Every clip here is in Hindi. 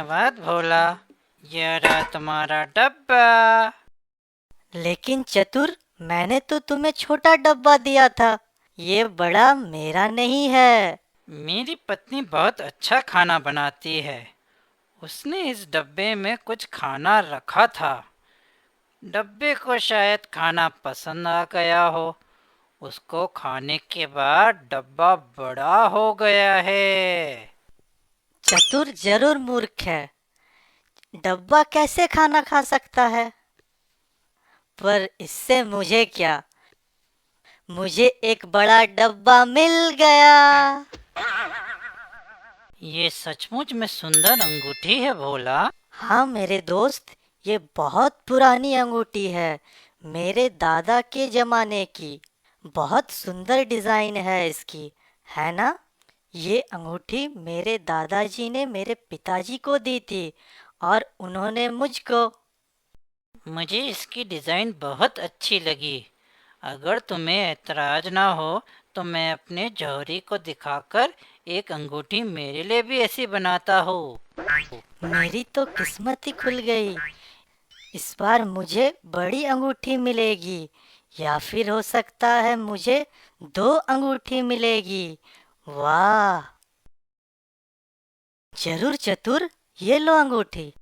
धन्यवाद भोला, ये रहा तुम्हारा डब्बा। लेकिन चतुर, मैंने तो तुम्हें छोटा डब्बा दिया था, ये बड़ा मेरा नहीं है। मेरी पत्नी बहुत अच्छा खाना बनाती है, उसने इस डब्बे में कुछ खाना रखा था। डब्बे को शायद खाना पसंद आ गया हो, उसको खाने के बाद डब्बा बड़ा हो गया है। चतुर जरूर मूर्ख है, डब्बा कैसे खाना खा सकता है? पर इससे मुझे क्या, मुझे एक बड़ा डब्बा मिल गया। ये सचमुच में सुंदर अंगूठी है भोला। हाँ मेरे दोस्त, ये बहुत पुरानी अंगूठी है, मेरे दादा के जमाने की। बहुत सुंदर डिजाइन है इसकी, है ना? ये अंगूठी मेरे दादाजी ने मेरे पिताजी को दी थी और उन्होंने मुझको। मुझे इसकी डिजाइन बहुत अच्छी लगी। अगर तुम्हें ऐतराज ना हो तो मैं अपने जौहरी को दिखाकर एक अंगूठी मेरे लिए भी ऐसी बनाता हूँ। मेरी तो किस्मत ही खुल गई, इस बार मुझे बड़ी अंगूठी मिलेगी, या फिर हो सकता है मुझे 2 अंगूठी मिलेगी। वाह! जरूर चतुर, ये लो अंगूठी।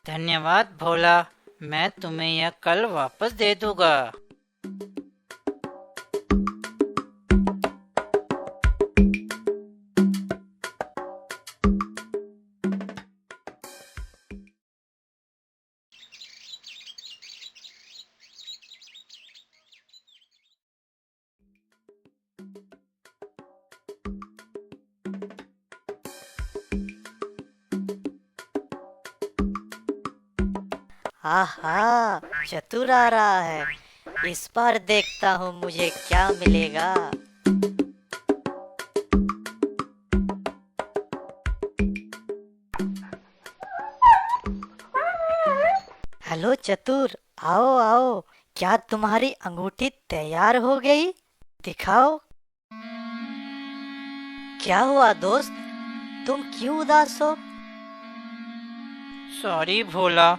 धन्यवाद भोला, मैं तुम्हें यह कल वापस दे दूंगा। आहा, चतुर आ रहा है, इस बार देखता हूँ मुझे क्या मिलेगा। हेलो चतुर, आओ आओ, क्या तुम्हारी अंगूठी तैयार हो गई? दिखाओ। क्या हुआ दोस्त, तुम क्यों उदास हो? सॉरी भोला,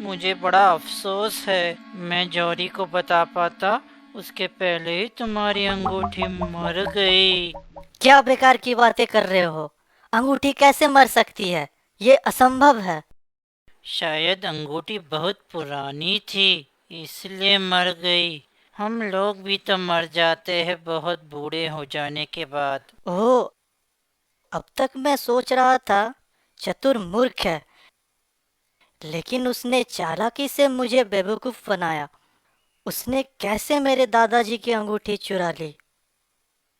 मुझे बड़ा अफसोस है। मैं जौहरी को बता पाता उसके पहले ही तुम्हारी अंगूठी मर गई। क्या बेकार की बातें कर रहे हो? अंगूठी कैसे मर सकती है? ये असंभव है। शायद अंगूठी बहुत पुरानी थी, इसलिए मर गई। हम लोग भी तो मर जाते हैं बहुत बूढ़े हो जाने के बाद। ओह, अब तक मैं सोच रहा था चतुर मूर्ख है, लेकिन उसने चालाकी से मुझे बेवकूफ बनाया। उसने कैसे मेरे दादाजी की अंगूठी चुरा ली?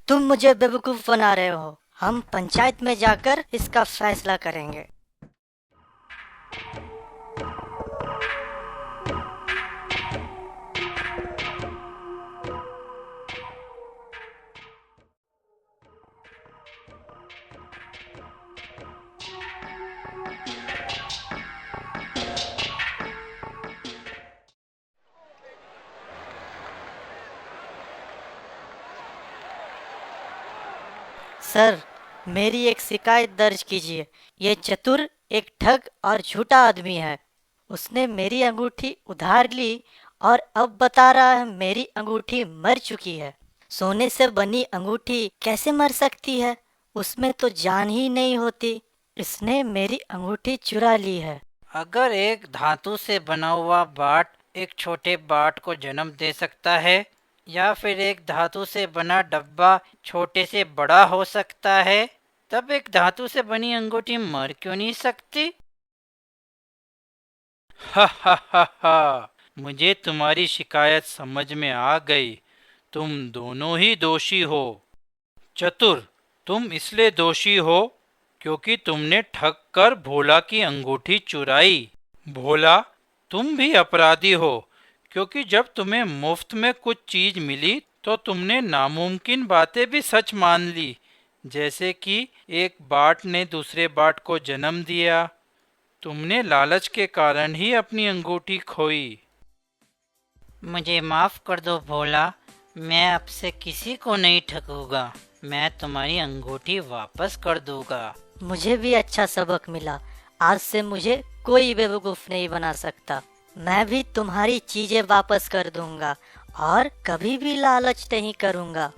तुम मुझे बेवकूफ बना रहे हो। हम पंचायत में जाकर इसका फैसला करेंगे। सर, मेरी एक शिकायत दर्ज कीजिए। ये चतुर एक ठग और झूठा आदमी है। उसने मेरी अंगूठी उधार ली और अब बता रहा है मेरी अंगूठी मर चुकी है। सोने से बनी अंगूठी कैसे मर सकती है? उसमें तो जान ही नहीं होती। इसने मेरी अंगूठी चुरा ली है। अगर एक धातु से बना हुआ बाट एक छोटे बाट को जन्म दे सकता है, या फिर एक धातु से बना डब्बा छोटे से बड़ा हो सकता है, तब एक धातु से बनी अंगूठी मर क्यों नहीं सकती? हा हा हा हा, मुझे तुम्हारी शिकायत समझ में आ गई। तुम दोनों ही दोषी हो। चतुर, तुम इसलिए दोषी हो क्योंकि तुमने ठग कर भोला की अंगूठी चुराई। भोला, तुम भी अपराधी हो क्योंकि जब तुम्हें मुफ्त में कुछ चीज मिली तो तुमने नामुमकिन बातें भी सच मान ली, जैसे कि एक बाट ने दूसरे बाट को जन्म दिया। तुमने लालच के कारण ही अपनी अंगूठी खोई। मुझे माफ कर दो भोला, मैं आपसे किसी को नहीं ठगूंगा। मैं तुम्हारी अंगूठी वापस कर दूंगा। मुझे भी अच्छा सबक मिला। आज से मुझे कोई बेवकूफ नहीं बना सकता। मैं भी तुम्हारी चीजें वापस कर दूंगा और कभी भी लालच नहीं करूंगा।